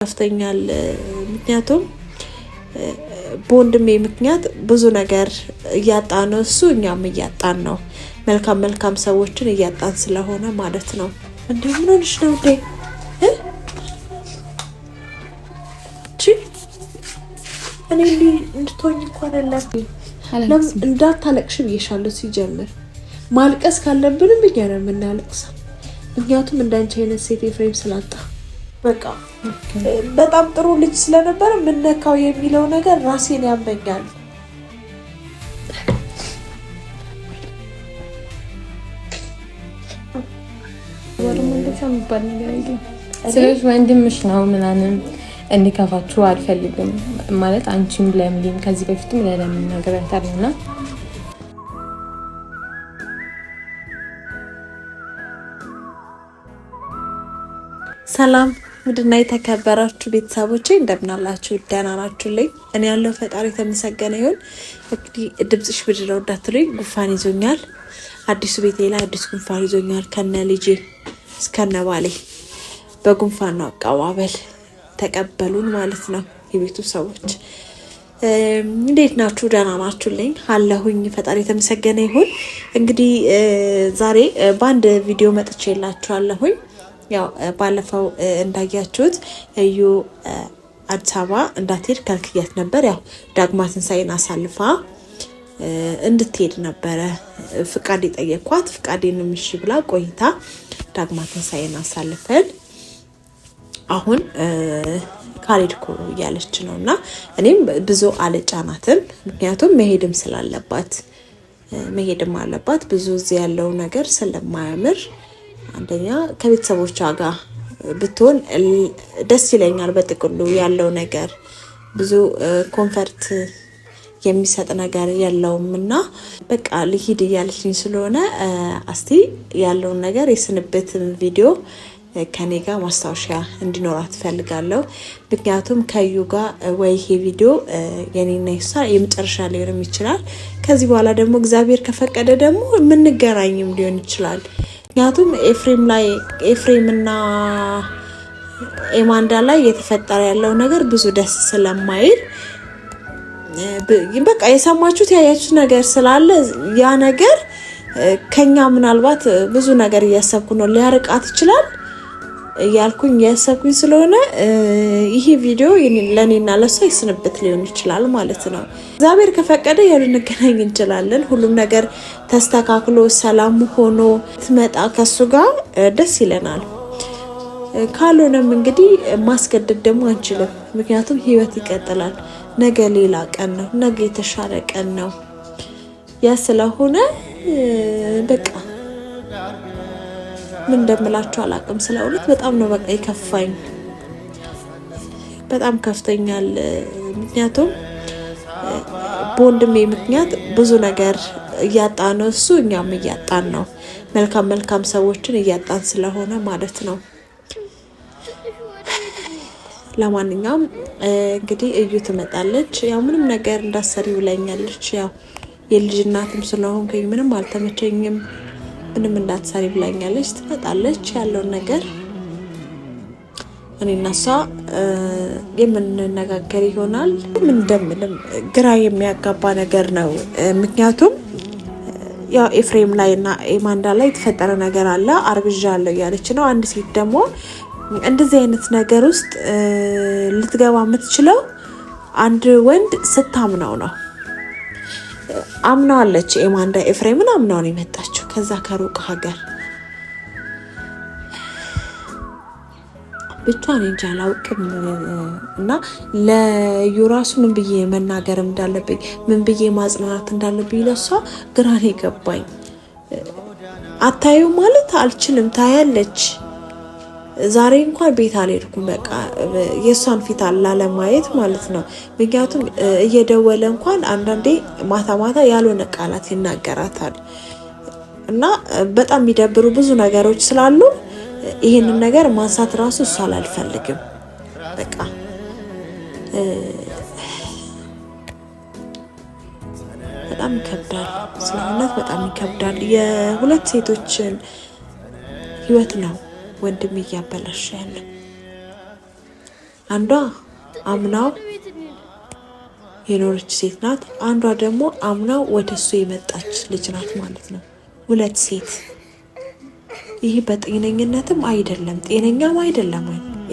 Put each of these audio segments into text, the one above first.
ከፍተኛል ምክንያቱም በወንድሜ ምክንያት ብዙ ነገር እያጣን ነው እሱ እኛም እያጣን ነው መልካም ሰዎችን እያጣን ስለሆነ ማለት ነው እንዴ ምን ሆነሽ ነው እንዴ እኔ እንድትሆኝ እንኳን ለምን እንዳታለቅሽ ብዬሻለሁ ሲጀምር ማልቀስ ካለብንም እኛ ነው የምናለቅሰው ምክንያቱም እንዳንቺ አይነት ሴት ኤፍሬም ስላጣ በቃ በጣም ጥሩ ልጅ ስለነበረ ምን ነካው የሚለው ነገር ራሴን ያመኛል ስለዚህ ወንድምሽ ነው ምናምን እንዲከፋችሁ አልፈልግም ማለት አንቺም ለምለም ከዚህ በፊትም ለምን ነገር ያታልና ሰላም ምድና የተከበራችሁ ቤተሰቦቼ እንደምን አላችሁ ደህና ናችሁልኝ እኔ ያለው ፈጣሪ ተመሰገነ ይሁን እንግዲህ ድምጽሽ ብድረው እንዳትሉኝ ጉንፋን ይዞኛል አዲሱ ቤቴ ላይ አዲስ ጉንፋን ይዞኛል ከነ ልጄ እስከነ ባሌ በጉንፋን ነው አቀባበል ተቀበሉን ማለት ነው የቤቱ ሰዎች እንዴት ናችሁ ደህና ናችሁልኝ አለሁኝ ፈጣሪ ተመሰገነ ይሁን እንግዲህ ዛሬ ባንድ ቪዲዮ መጥቼላችኋለሁኝ ያው ባለፈው እንዳያችሁት እዩ አዲስ አበባ እንዳትሄድ ከልክያት ነበር ያው ዳግማ ትንሳኤን አሳልፋ እንድትሄድ ነበር ፍቃድ የጠየኳት ፍቃዴንም እሺ ብላ ቆይታ ዳግማ ትንሳኤን አሳልፈን አሁን ካሌድኮ ያለች ነውና እኔም ብዙ አለጫናትም ምክንያቱም መሄድም አለባት ብዙ እዚህ ያለው ነገር ስለማያምር አንደኛ ከቤተሰቦቿ ጋር ብትሆን ደስ ይለኛል በጥቅሉ ያለው ነገር ብዙ ኮንፈርት የሚሰጥ ነገር ያለውምና በቃ ልሂድ ያለችኝ ስለሆነ አስቲ ያለው ነገር የስንበት ቪዲዮ ከኔ ጋር ማስታወሻ እንዲኖራት ፈልጋለሁ ምክንያቱም ከዩ ጋር ወይ ይሄ ቪዲዮ የኔና እሷ የመጨረሻ ሊሆን ይችላል ከዚህ በኋላ ደግሞ እግዚአብሔር ከፈቀደ ደግሞ ምንገናኝም ሊሆን ይችላል ምክንያቱም ኤፍሬምና ኤማንዳ ላይ የተፈጠረ ያለው ነገር ብዙ ደስ ስለማይል በቃ የሰማችሁት ያያችሁት ነገር ስላለ ያ ነገር ከኛ ምናልባት ብዙ ነገር እያሰብኩ ነው ሊያርቃት ይችላል ያልኩኝ ያሰብኩኝ ስለሆነ ይሄ ቪዲዮ ለኔና ለሷ ይስንበት ሊሆን ይችላል ማለት ነው እግዚአብሔር ከፈቀደ ያልንገናኝ እንችላለን ሁሉም ነገር ተስተካክሎ ሰላም ሆኖ ትመጣ ከሱ ጋር ደስ ይለናል ካልሆነም እንግዲህ ማስገደድ ደግሞ አንችልም ምክንያቱም ህይወት ይቀጥላል ነገ ሌላ ቀን ነው ነገ የተሻለ ቀን ነው ያ ስለሆነ በቃ ምን እንደምላችሁ አላቅም ስለውለት በጣም ነው በቃ ይከፋኝ በጣም ከፍተኛል ምክንያቱም በወንድሜ ምክንያት ብዙ ነገር እያጣን ነው እሱ እኛም እያጣን ነው መልካም ሰዎችን እያጣን ስለሆነ ማለት ነው ለማንኛውም እንግዲህ እዩ ትመጣለች ያው ምንም ነገር እንዳሰሪ ብላኛለች ያው የልጅ እናትም ስለሆንኩኝ ምንም አልተመቸኝም ምንም እንዳትሰሪ ብላኛለች ትመጣለች ያለው ነገር እኔና እሷ የምንነጋገር ይሆናል ምን እንደምንም ግራ የሚያጋባ ነገር ነው ምክንያቱም ያው ኤፍሬም ላይና ኤማንዳ ላይ የተፈጠረ ነገር አለ አርግዣለሁ ያለች ነው አንድ ሴት ደግሞ እንደዚህ አይነት ነገር ውስጥ ልትገባ የምትችለው አንድ ወንድ ስታምነው ነው አምናለች ኤማንዳ ኤፍሬምን አምናው ነው የመጣችው ከዛ ከሩቅ ሀገር ብቻውን እንጂ አላውቅም እና ለዩራሱ ምን ብዬ መናገር እንዳለብኝ ምን ብዬ ማጽናናት እንዳለብኝ ለሷ ግራ ነው ገባኝ አታዩ ማለት አልችልም ታያለች ዛሬ እንኳን ቤት አልሄድኩም በቃ የሷን ፊት አላለማየት ማለት ነው ምክንያቱም እየደወለ እንኳን አንዳንዴ ማታ ያልሆነ ቃላት ይናገራታል እና በጣም የሚደብሩ ብዙ ነገሮች ስላሉ ይሄንን ነገር ማንሳት ራሱ እሷ አልፈልግም በቃ በጣም ይከብዳል ስለሆነት በጣም ይከብዳል የሁለት ሴቶችን ህይወት ነው ወንድም እያበላሽ ያለው አንዷ አምናው የኖረች ሴት ናት፣ አንዷ ደግሞ አምናው ወደሱ የመጣች ልጅ ናት ማለት ነው። 2 ሴት። ይሄ በጤነኝነትም አይደለም፣ ጤነኛም አይደለም።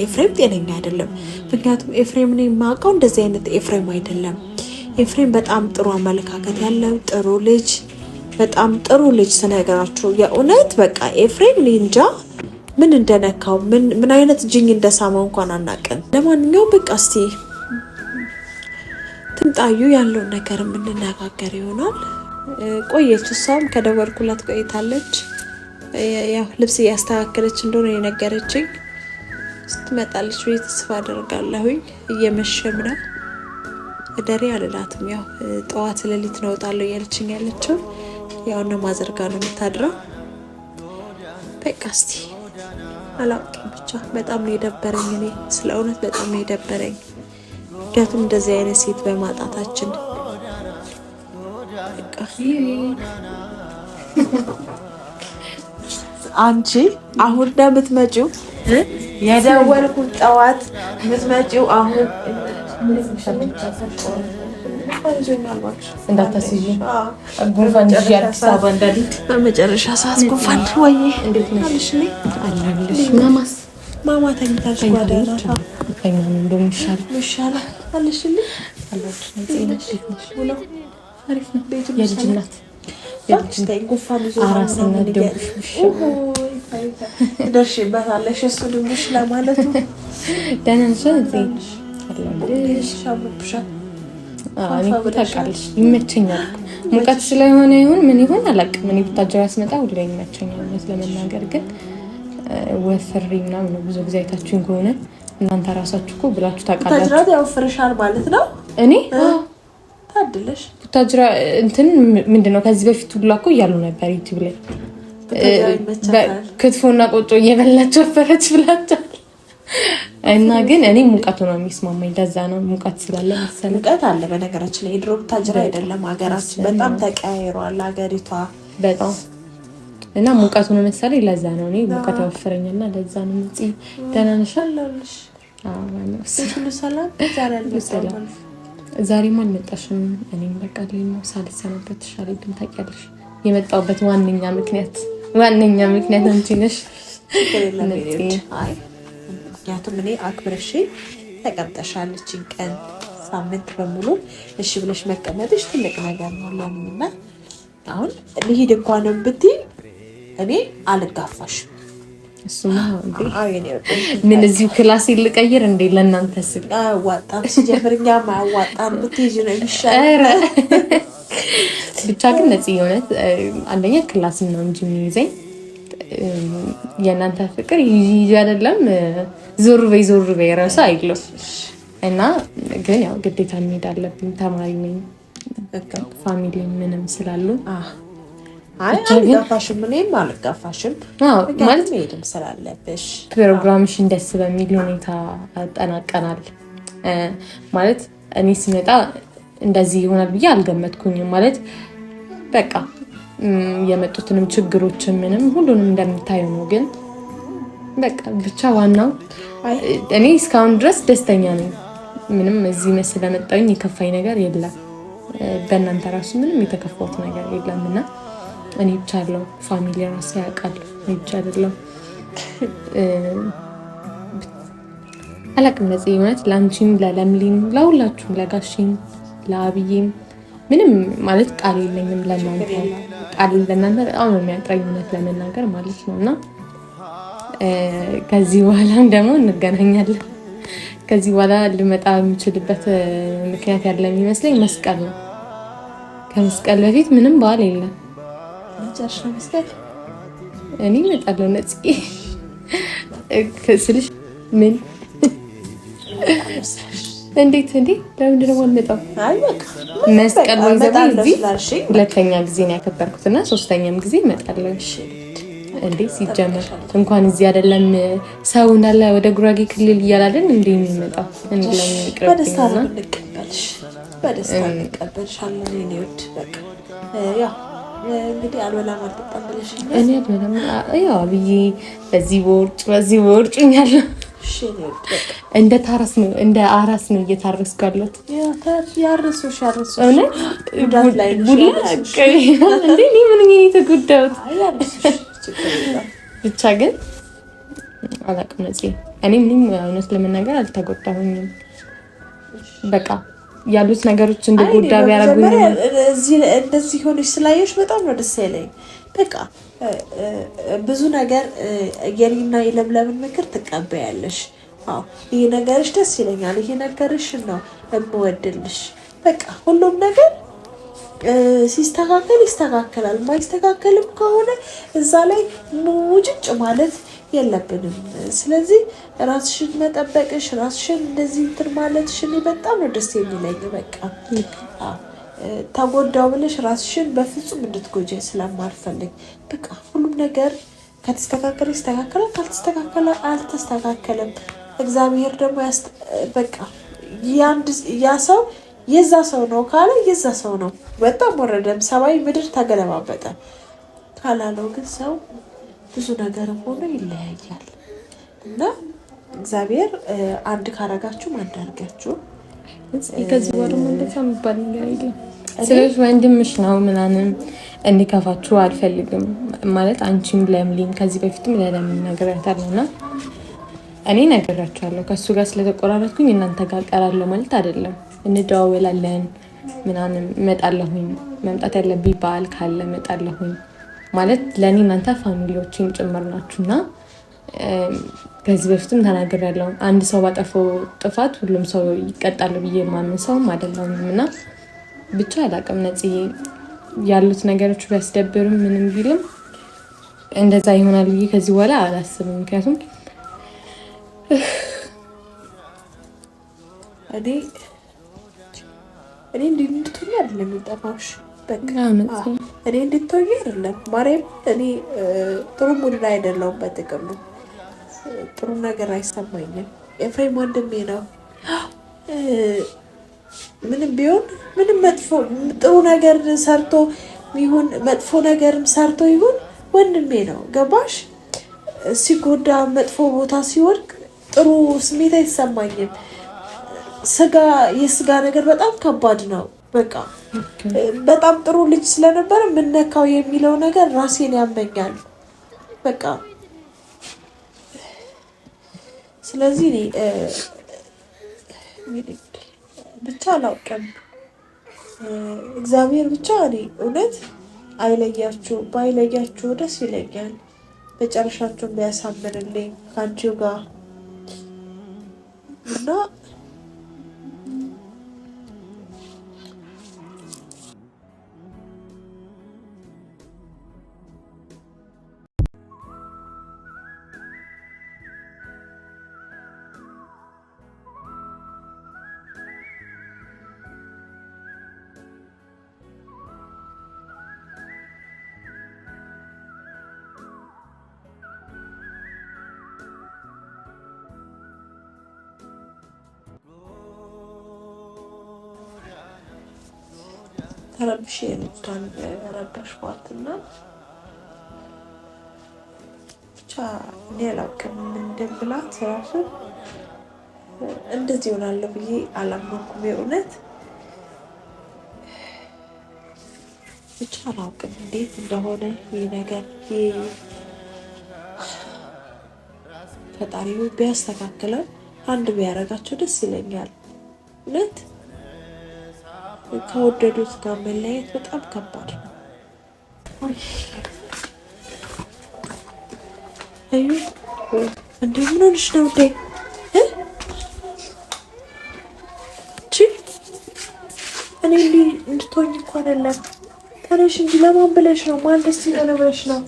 ኤፍሬም ጤነኛ አይደለም። ምክንያቱም ኤፍሬምን የማውቀው እንደዚህ አይነት ኤፍሬም አይደለም። ኤፍሬም በጣም ጥሩ አመለካከት ያለው ጥሩ ልጅ፣ በጣም ጥሩ ልጅ ስነግራችሁ የእውነት በቃ ኤፍሬም እንጃ ምን እንደነካው ምን አይነት ጅኝ እንደሳመው እንኳን አናውቅም። ለማንኛውም በቃ እስቲ ትምጣዩ ያለውን ነገር የምንነጋገር ይሆናል። ቆየች፣ እሷም ከደወልኩላት ቆይታለች። ያው ልብስ እያስተካከለች እንደሆነ የነገረችኝ ስትመጣለች ብዬ ተስፋ አደርጋለሁኝ። እየመሸም ነው። እደሪ አልላትም። ያው ጠዋት ሌሊት ነው እወጣለሁ እያለችኝ ያለችው ያው እነ ማዘርጋ ነው የምታድረው። በቃ እስቲ አላውቅም፣ ብቻ በጣም ነው የደበረኝ። እኔ ስለ እውነት በጣም ነው የደበረኝ። ምክንያቱም እንደዚህ አይነት ሴት በማጣታችን አንቺ አሁን እንደምትመጪው የደወልኩት ጠዋት የምትመጪው አሁን እንዳታስይዥ ጉንፋን ይዤ አዲስ አበባ እንዳልሄድ በመጨረሻ ሰዓት ጉንፋን ወይ እንዴት ነሽ? አለሁልሽ። ማማ ተኝታለች። ጓዳና ከኛ ምን እንደሚሻል አለሽልኝ። አሪፍ ነው። የልጅ እናት ጉንፋን ይዞ አራስነት ደውሽ ደርሽበታለሽ። እሱ ድንሽ ለማለቱ ደህና ነሽ? ታውቃለሽ ይመቸኛል። ሙቀት ስለሆነ ይሁን ምን ይሁን አላውቅም። እኔ ብታጀራ ስመጣ ሁሌ ይመቸኛል። እውነት ለመናገር ግን ወፍሬ ምናምን ነው። ብዙ ጊዜ አይታችሁኝ ከሆነ እናንተ ራሳችሁ እኮ ብላችሁ ታውቃላችሁ። ታጅራ ያወፍርሻል ማለት ነው። እኔ ታድለሽ ታጅራ እንትን ምንድነው ከዚህ በፊት ሁሉ እኮ እያሉ ነበር ዩቲዩብ ላይ ክትፎና ቆጮ እየበላችሁ ወፈረች ብላችሁ እና ግን እኔ ሙቀቱ ነው የሚስማማኝ። ለዛ ነው ሙቀት ስላለ መሰለኝ። ሙቀት አለ በነገራችን ላይ ድሮ ታጅራ አይደለም ሀገራችን በጣም ተቀያይሯል ሀገሪቷ በጣም እና ሙቀቱ ነው መሰለኝ። ለዛ ነው እኔ ሙቀት ያወፈረኝና ለዛ ነው እንጂ ደህና ነሽ? አለሁልሽ። ሁሉ ሰላም? ዛሬማ አልመጣሽም። እኔም በቃ ነው ሳልሰናበትሽ አልሄድም። ታውቂያለሽ የመጣሁበት ዋነኛ ምክንያት አንቺ ነሽ። ምክንያቱም እኔ አክብረሽ ተቀምጠሻል። እቺን ቀን ሳምንት በሙሉ እሺ ብለሽ መቀመጥሽ ትልቅ ነገር ነው ለምንና አሁን ልሂድ እንኳን ብትይ እኔ አልጋፋሽ። እሱማ ምን እዚሁ ክላስ ልቀይር እንዴ? ለእናንተ ስል አዋጣም ሲጀምርኛ ማዋጣም ብትይጂ ነው የሚሻለው። ብቻ ግን ነፂ የሆነት አንደኛ ክላስ ነው እንጂ የሚይዘኝ የእናንተ ፍቅር ይዤ አይደለም። ዞር በይ ራሱ አይግለው እና ግን ያው ግዴታ መሄድ አለብኝ። ተማሪ ነኝ፣ ፋሚሊ ምንም ስላሉ አልጋፋሽም። እኔም አልጋፋሽም ማለት መሄድም ስላለብሽ ፕሮግራምሽን ደስ በሚል ሁኔታ አጠናቀናል። ማለት እኔ ስመጣ እንደዚህ ይሆናል ብዬ አልገመትኩኝም። ማለት በቃ የመጡትንም ችግሮችን ምንም ሁሉንም እንደምታየው ነው። ግን በቃ ብቻ ዋናው እኔ እስካሁን ድረስ ደስተኛ ነኝ። ምንም እዚህ መስለ መጣሁኝ የከፋኝ ነገር የለም። በእናንተ ራሱ ምንም የተከፋሁት ነገር የለምና እኔ ብቻ አለው ፋሚሊ ራሱ ያውቃል። እኔ ብቻ አይደለም አላቅም። ነፂ እውነት ለአንቺም ለለምሊም ለሁላችሁም ለጋሽም ለአብዬም ምንም ማለት ቃል የለኝም። ለእናንተ ቃል ለእናንተ በጣም ነው የሚያጥረኝ እውነት ለመናገር ማለት ነው። እና ከዚህ በኋላም ደግሞ እንገናኛለን። ከዚህ በኋላ ልመጣ የምችልበት ምክንያት ያለ የሚመስለኝ መስቀል ነው። ከመስቀል በፊት ምንም በዓል የለም። መጨረሻ መስቀል እኔ እመጣለሁ ነፂ ስልሽ ምን እንዴት ለምንድን ነው የምመጣው? መስቀል ወይ እዚህ ሁለተኛ ጊዜ ነው ያከበርኩትና ሶስተኛም ጊዜ እመጣለሁ። እንዴ ሲጀመር እንኳን እዚህ አይደለም ሰው እንዳለ ወደ ጉራጌ ክልል እያላለን እንዴ የሚመጣው እንግላኝ ይቅርብኝና በደስታ እንቀበልሻለን። እኔ ወድ በቃ ያው እንግዲህ አልበላም አልጠጣም ብለሽኛል። እኔ አልበላም ያው ብዬ በዚህ ቦርጭኛለሁ። እንደ ታራስ ነው እንደ አራስ ነው እየታረስኩ ያለሁት። ያረሱሽ እውነት እንዴ ምን የተጎዳሁት ብቻ ግን አላውቅም። እኔ ምንም እውነት ለመናገር አልተጎዳሁኝም። በቃ ያሉት ነገሮች እንደጎዳ ቢያረጉኝ እንደዚህ ሆነሽ ስላየሽ በጣም ነው ደስ ያለኝ። በቃ ብዙ ነገር የኔና የለምለምን ምክር ትቀበያለሽ። አዎ ይሄ ነገርሽ ደስ ይለኛል፣ ይሄ ነገርሽ ነው የምወድልሽ። በቃ ሁሉም ነገር ሲስተካከል ይስተካከላል። ማይስተካከልም ከሆነ እዛ ላይ ሙጭጭ ማለት የለብንም። ስለዚህ ራስሽን መጠበቅሽ፣ ራስሽን እንደዚህ እንትን ማለትሽ እኔ በጣም ነው ደስ የሚለኝ። በቃ ተጎዳው ብለሽ ራስሽን በፍጹም እንድትጎጂ ስለማልፈልግ በቃ ሁሉም ነገር ከተስተካከለ ይስተካከላል፣ ካልተስተካከለ አልተስተካከለም። እግዚአብሔር ደግሞ በቃ ያ ሰው የዛ ሰው ነው ካለ የዛ ሰው ነው። በጣም ወረደም ሰማይ ምድር ተገለባበጠ ካላለው ግን ሰው ብዙ ነገርም ሆኖ ይለያያል እና እግዚአብሔር አንድ ካረጋችሁ አንድ አድርጋችሁ ከዚህ በኋላ እንደዛ የሚባል ነገር የለም። ስለዚህ ወንድምሽ ነው ምናምን እንዲከፋችሁ አልፈልግም። ማለት አንቺም ለምሊም ከዚህ በፊትም ለለምን ነግሬያታለሁ እና እኔ ነግሬያቸዋለሁ። ከእሱ ጋር ስለተቆራረጥኩኝ እናንተ ጋር ቀራለሁ ማለት አይደለም። እንደዋወላለን ምናምን እመጣለሁኝ። መምጣት ያለብኝ በዓል ካለ እመጣለሁኝ። ማለት ለእኔ እናንተ ፋሚሊዎችን ጭምር ናችሁና ከዚህ በፊትም ተናግሬያለሁ። አንድ ሰው ባጠፋው ጥፋት ሁሉም ሰው ይቀጣል ብዬ የማምን ሰውም አይደለሁም እና ብቻ አላውቅም። ነጽዬ ያሉት ነገሮች ቢያስደብርም ምንም ቢልም እንደዛ ይሆናል ብዬ ከዚህ በኋላ አላስብም። ምክንያቱም እኔ እንድትሆኚ አይደለም የጠራሁሽ። በቃ እኔ እንድትሆኚ አይደለም ማርያም። እኔ ጥሩ ሙድ ላይ አይደለሁም። በጥቅሉ ጥሩ ነገር አይሰማኝም። ኤፍሬም ወንድሜ ነው። ምንም ቢሆን ምንም መጥፎ ጥሩ ነገር ሰርቶ ይሁን መጥፎ ነገርም ሰርቶ ይሁን ወንድሜ ነው። ገባሽ? ሲጎዳ መጥፎ ቦታ ሲወድቅ ጥሩ ስሜት አይሰማኝም። የስጋ ነገር በጣም ከባድ ነው። በቃ በጣም ጥሩ ልጅ ስለነበረ ምነካው የሚለው ነገር ራሴን ያመኛል። በቃ ስለዚህ ብቻ አላውቅም። እግዚአብሔር ብቻ እኔ እውነት አይለያችሁ፣ ባይለያችሁ ደስ ይለኛል። መጨረሻችሁን ቢያሳምንልኝ ከአንቺው ጋር እና ተረብሽ የልጅቷን ረበሽኳትና ብቻ እኔ አላውቅም እንደምላት ራሱ እንደዚህ ይሆናለሁ ብዬ አላመንኩም። የእውነት ብቻ አላውቅም እንዴት እንደሆነ ይህ ነገር ፈጣሪው ቢያስተካክለው አንድ ቢያደርጋቸው ደስ ይለኛል። እውነት ከወደዱት ጋር መለየት በጣም ከባድ ነው። አዩ እንደምን ሆነሽ ነው እንዴ? እኔ እንድትሆኝ እኮ አይደለም። ተነሽ እንጂ ለማን ብለሽ ነው? ማን ደስ ይላል ብለሽ ነው?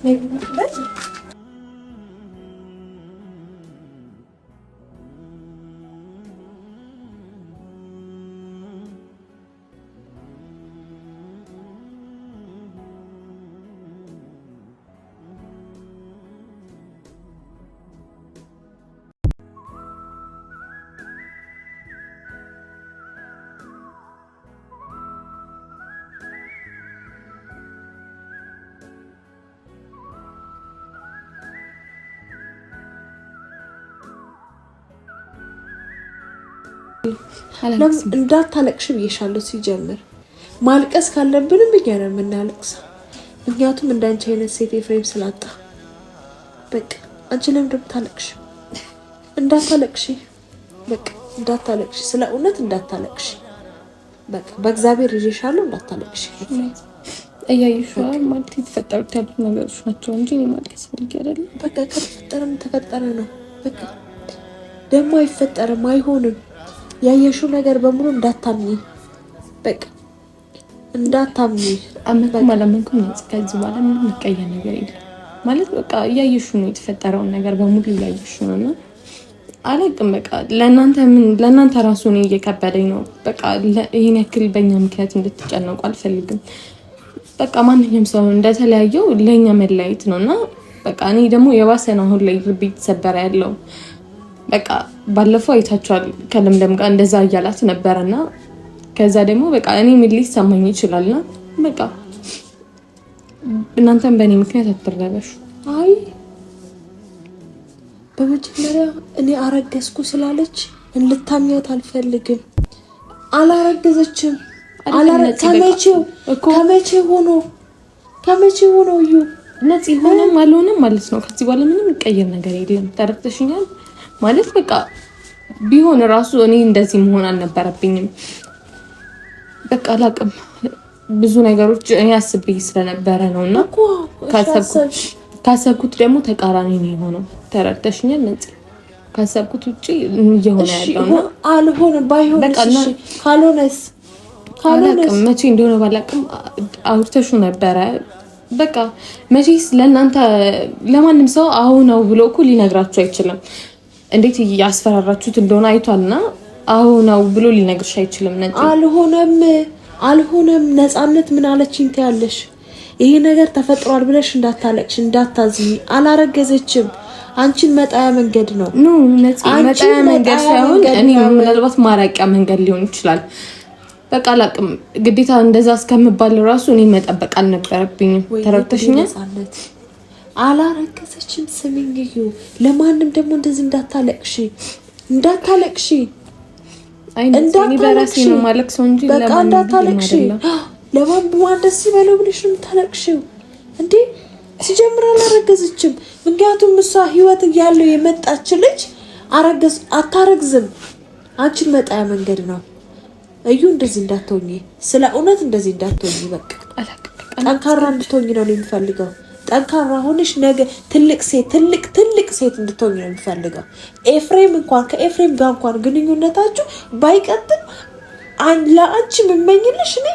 እንዳታለቅሽ ብዬሻለሁ። ሲጀምር ማልቀስ ካለብንም እኛ ነው የምናለቅሰው። ምክንያቱም እንዳንቺ አይነት ሴት ኤፍሬም ስላጣ በቃ አንቺ ለምን እንደምታለቅሽ እንዳታለቅሽ፣ በቃ እንዳታለቅሽ፣ ስለ እውነት እንዳታለቅሽ። በቃ በእግዚአብሔር ይዤሻለሁ፣ እንዳታለቅሽ። እያየሽ ማለት የተፈጠሩት ያሉት ነገሮች ናቸው እንጂ እኔ ማልቀስ ፈልጌ አይደለም። በቃ ከተፈጠረም ተፈጠረ ነው። በቃ ደግሞ አይፈጠርም፣ አይሆንም። ያየሽው ነገር በሙሉ እንዳታምኚ፣ በቃ እንዳታምኚ። አመንኩም አላመንኩም ከዚህ በኋላ ምንም የሚቀየር ነገር የለም ማለት በቃ እያየሽው ነው። የተፈጠረውን ነገር በሙሉ እያየሽው ነው እና አላቅም በቃ ለእናንተ ራሱ እኔ እየከበደኝ ነው። በቃ ይህን ያክል በእኛ ምክንያት እንድትጨነቁ አልፈልግም። በቃ ማንኛውም ሰው እንደተለያየው ለእኛ መለያየት ነው እና በቃ እኔ ደግሞ የባሰ ነው አሁን ላይ ልቤ የተሰበረ ያለው። በቃ ባለፈው አይታችኋል ከለምለም ጋር እንደዛ እያላት ነበረና ከዛ ደግሞ በቃ እኔ ምን ሊሰማኝ ይችላልና በቃ እናንተም በእኔ ምክንያት አትረበሹ። አይ በመጀመሪያ እኔ አረገዝኩ ስላለች እንልታምኛት አልፈልግም። አላረገዘችም። ከመቼ ሆኖ እዩ ነፂ ሆነም አልሆነም ማለት ነው። ከዚህ በኋላ ምንም የሚቀየር ነገር የለም። ተረድተሽኛል ማለት በቃ ቢሆን ራሱ እኔ እንደዚህ መሆን አልነበረብኝም። በቃ አላቅም ብዙ ነገሮች እኔ አስቤ ስለነበረ ነው እና ካሰብኩት ደግሞ ተቃራኒ ነው የሆነው። ተረድተሽኛል ነፂ? ካሰብኩት ውጪ እየሆነ ያለው ነው። አልሆነም። ባይሆን ካልሆነስ አላቅም መቼ እንደሆነ ባላቅም አውርተሹ ነበረ። በቃ መቼስ ለእናንተ ለማንም ሰው አሁን ነው ብሎ እኮ ሊነግራችሁ አይችልም። እንዴት ያስፈራራችሁት እንደሆነ አይቷልና አሁን ነው ብሎ ሊነግርሽ አይችልም። ነፂ አልሆነም። ነፃነት ምን አለችኝ ትያለሽ? ይሄ ነገር ተፈጥሯል ብለሽ እንዳታለቅሽ፣ እንዳታዝኝ። አላረገዘችም። አንቺን መጣያ መንገድ ነው። ኖ ነፂ መጣያ መንገድ ሳይሆን እኔ ምናልባት ማራቂያ መንገድ ሊሆን ይችላል። በቃ አላቅም ግዴታ እንደዛ እስከምባል ራሱ እኔ መጠበቅ አልነበረብኝም። ተረድተሽኛል? አላረገዘችም። ስሚኝ እዩ፣ ለማንም ደግሞ እንደዚህ እንዳታለቅሺ። እኔ በራሴ ነው ማለቅሰው እንጂ ለማንም አይደለም። ለማን ደስ ይበለው ብለሽ ነው የምታለቅሺው እንዴ? ሲጀምር አላረገዘችም። ምክንያቱም እሷ ህይወት እያለው የመጣች ልጅ አታረግዝም። አንቺን መጣያ መንገድ ነው እዩ። እንደዚህ እንዳትሆኚ፣ ስለ እውነት እንደዚህ እንዳትሆኚ። በቃ ጠንካራ እንድትሆኚ ነው የሚፈልገው። ጠንካራ ሆነሽ ነገ ትልቅ ሴት እንድትሆኚ ነው የሚፈልገው። ከኤፍሬም ጋር እንኳን ግንኙነታችሁ ባይቀጥል ለአንቺ የምመኝልሽ እኔ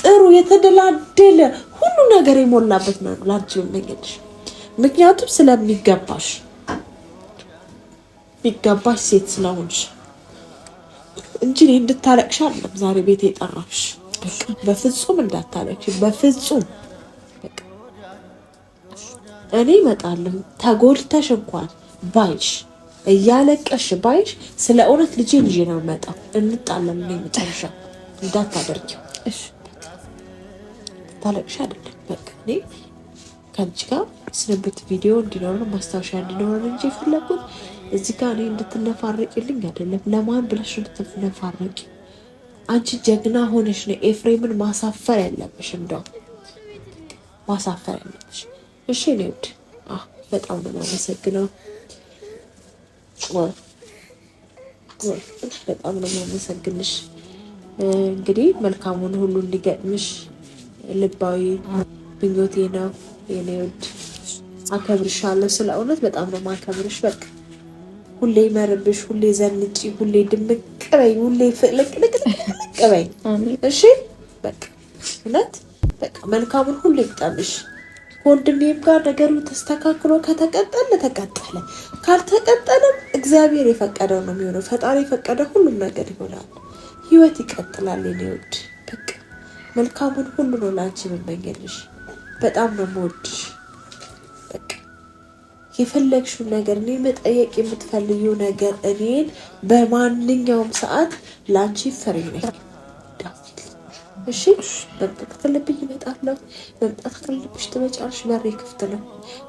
ጥሩ የተደላደለ ሁሉ ነገር የሞላበት ነው ለአንቺ የምመኝልሽ። ምክንያቱም ስለሚገባሽ ሴት ስለሆንሽ እንጂ እኔ እንድታለቅሽ አይደለም ዛሬ ቤት የጠራሽ። በፍጹም እንዳታለቅሽ፣ በፍጹም እኔ እመጣለሁ። ተጎድተሽ እንኳን ባይሽ እያለቀሽ ባይሽ ስለ እውነት ልጄ ነው የምመጣው። እንጣለን ነው መጨረሻ። እንዳታደርጊው እሺ። ታለቅሽ አይደለም በቃ እኔ ከአንቺ ጋር ስንብት ቪዲዮ እንዲኖር ማስታወሻ እንዲኖር እንጂ የፈለኩት እዚህ ጋር እኔ እንድትነፋረቂልኝ አይደለም። ለማን ብለሽ እንድትነፋረቂ? አንቺ ጀግና ሆነሽ ነው ኤፍሬምን ማሳፈር ያለብሽ። እንደው ማሳፈር ያለብሽ። እሺ እኔ ውድ በጣም ነው የማመሰግነው። በጣም ነው የማመሰግንሽ። እንግዲህ መልካሙን ሁሉ እንዲገጥምሽ ልባዊ ምኞቴ ነው የኔ ውድ። አከብርሻለሁ። ስለ እውነት በጣም ነው ማከብርሽ። በቃ ሁሌ መርብሽ፣ ሁሌ ዘንጪ፣ ሁሌ ድምቅ በይ፣ ሁሌ ፍልቅልቅ በይ። እሺ በቃ እውነት በቃ መልካሙን ሁሉ ይግጠምሽ። ከወንድሜም ጋር ነገሩ ተስተካክሎ ከተቀጠለ ተቀጠለ፣ ካልተቀጠለም እግዚአብሔር የፈቀደው ነው የሚሆነው። ፈጣሪ የፈቀደ ሁሉም ነገር ይሆናል። ህይወት ይቀጥላል የኔ ውድ። በቃ መልካሙን ሁሉ ነው ላንቺ የምመኝልሽ። በጣም ነው የምወድሽ። በቃ የፈለግሽው ነገር እኔ መጠየቅ የምትፈልጊው ነገር እኔን በማንኛውም ሰዓት ላንቺ ፍሬ ነኝ። እሺ መምጣት ካለብኝ እመጣለሁ። መምጣት ካለብሽ ትመጫለሽ። በሬ ክፍት ነው።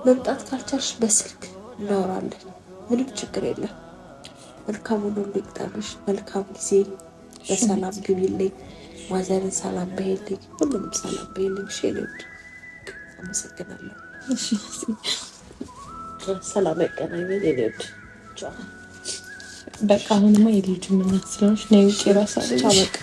መምጣት ካልቻልሽ በስልክ እናወራለን። ምንም ችግር የለም። መልካሙን ሁሉ ይቅጠምሽ። መልካም ጊዜ በሰላም ግቢልኝ። ማዘርን ሰላም በይልኝ። ሁሉንም ሰላም በይልኝ። እሺ ልጅ አመሰግናለሁ። እሺ ሰላም ያገናኘን ልጅ። በቃ አሁንማ የልጁ እናት ስለሆነች ነው ውጪ ራሳቸው በቃ